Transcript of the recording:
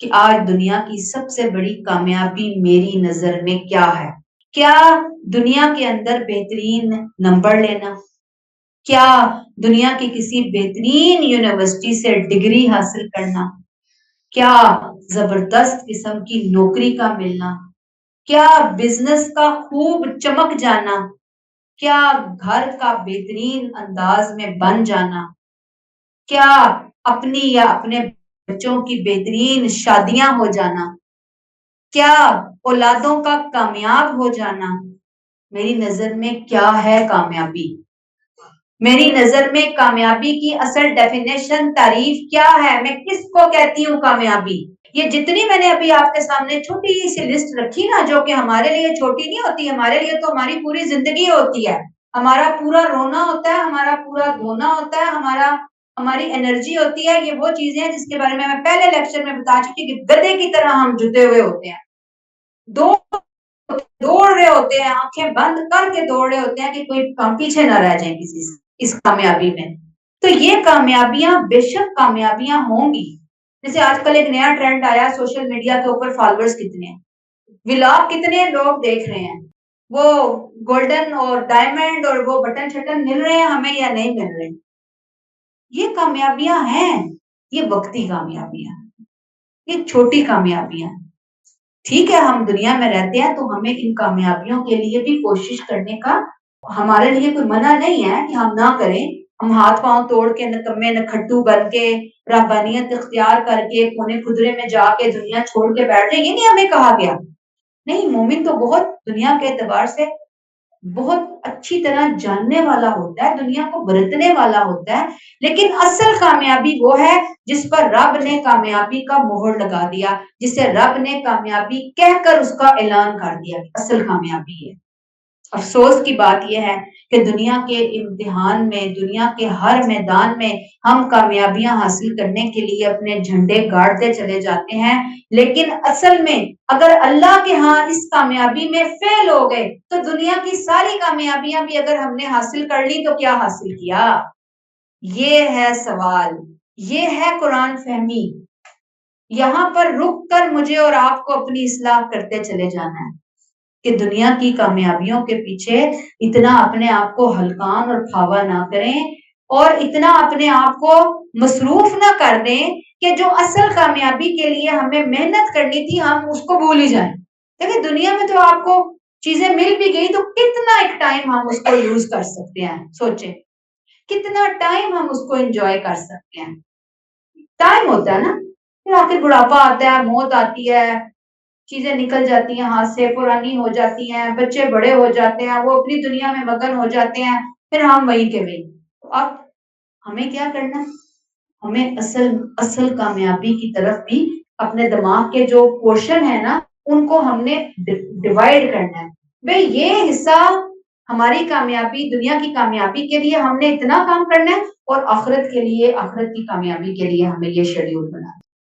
کہ آج دنیا کی سب سے بڑی کامیابی میری نظر میں کیا ہے؟ کیا دنیا کے اندر بہترین نمبر لینا؟ کیا دنیا کی کسی بہترین یونیورسٹی سے ڈگری حاصل کرنا؟ کیا زبردست قسم کی نوکری کا ملنا؟ کیا بزنس کا خوب چمک جانا؟ کیا گھر کا بہترین انداز میں بن جانا؟ کیا اپنی یا اپنے بچوں کی بہترین شادیاں ہو جانا؟ کیا اولادوں کا کامیاب ہو جانا؟ میری نظر میں کیا ہے کامیابی؟ میری نظر میں کامیابی کی اصل ڈیفینیشن تعریف کیا ہے؟ میں کس کو کہتی ہوں کامیابی؟ یہ جتنی میں نے ابھی آپ کے سامنے چھوٹی سی لسٹ رکھی نا، جو کہ ہمارے لیے چھوٹی نہیں ہوتی، ہمارے لیے تو ہماری پوری زندگی ہوتی ہے، ہمارا پورا رونا ہوتا ہے، ہمارا پورا دھونا ہوتا ہے، ہماری انرجی ہوتی ہے. یہ وہ چیزیں ہیں جس کے بارے میں پہلے لیکچر میں بتا چکی کہ گدے کی طرح ہم جتے ہوئے ہوتے ہیں، دوڑ رہے ہوتے ہیں، آنکھیں بند کر کے دوڑ رہے ہوتے ہیں کہ کوئی ہم پیچھے نہ رہ جائیں کسی سے اس کامیابی میں. تو یہ کامیابیاں بے شک کامیابیاں ہوں گی. جیسے آج کل ایک نیا ٹرینڈ آیا سوشل میڈیا کے اوپر، فالوورز کتنے ہیں، ولاگ کتنے لوگ دیکھ رہے ہیں، وہ گولڈن اور ڈائمنڈ اور وہ بٹن شٹن مل رہے ہیں ہمیں یا نہیں مل رہے. یہ کامیابیاں ہیں، یہ وقتی کامیابیاں، یہ چھوٹی کامیابیاں. ٹھیک ہے ہم دنیا میں رہتے ہیں تو ہمیں ان کامیابیوں کے لیے بھی کوشش کرنے کا ہمارے لیے کوئی منع نہیں ہے کہ ہم نہ کریں. ہم ہاتھ پاؤں توڑ کے نکمے نکھٹو بن کے رہبانیت اختیار کر کے کونے خدرے میں جا کے دنیا چھوڑ کے بیٹھ جائیں، یہ نہیں ہمیں کہا گیا. نہیں، مومن تو بہت دنیا کے اعتبار سے بہت اچھی طرح جاننے والا ہوتا ہے، دنیا کو برتنے والا ہوتا ہے. لیکن اصل کامیابی وہ ہے جس پر رب نے کامیابی کا مہر لگا دیا، جسے رب نے کامیابی کہہ کر اس کا اعلان کر دیا کہ اصل کامیابی ہے. افسوس کی بات یہ ہے کہ دنیا کے امتحان میں، دنیا کے ہر میدان میں ہم کامیابیاں حاصل کرنے کے لیے اپنے جھنڈے گاڑتے چلے جاتے ہیں، لیکن اصل میں اگر اللہ کے ہاں اس کامیابی میں فیل ہو گئے تو دنیا کی ساری کامیابیاں بھی اگر ہم نے حاصل کر لی تو کیا حاصل کیا؟ یہ ہے سوال، یہ ہے قرآن فہمی. یہاں پر رک کر مجھے اور آپ کو اپنی اصلاح کرتے چلے جانا ہے کہ دنیا کی کامیابیوں کے پیچھے اتنا اپنے آپ کو ہلکان اور کھاوا نہ کریں اور اتنا اپنے آپ کو مصروف نہ کر دیں کہ جو اصل کامیابی کے لیے ہمیں محنت کرنی تھی ہم اس کو بھول ہی جائیں. دیکھیں دنیا میں تو آپ کو چیزیں مل بھی گئی تو کتنا ایک ٹائم ہم اس کو یوز کر سکتے ہیں، سوچیں کتنا ٹائم ہم اس کو انجوائے کر سکتے ہیں. ٹائم ہوتا ہے نا، پھر آخر بڑھاپا آتا ہے، موت آتی ہے، چیزیں نکل جاتی ہیں ہاتھ سے، پرانی ہو جاتی ہیں، بچے بڑے ہو جاتے ہیں، وہ اپنی دنیا میں مگن ہو جاتے ہیں، پھر ہم وہیں کے وہیں. اب ہمیں کیا کرنا ہے؟ ہمیں اصل کامیابی کی طرف بھی اپنے دماغ کے جو پورشن ہے نا ان کو ہم نے ڈیوائڈ کرنا ہے. بھئی یہ حصہ ہماری کامیابی، دنیا کی کامیابی کے لیے ہم نے اتنا کام کرنا ہے اور آخرت کے لیے، آخرت کی کامیابی کے لیے ہمیں یہ شیڈیول بنا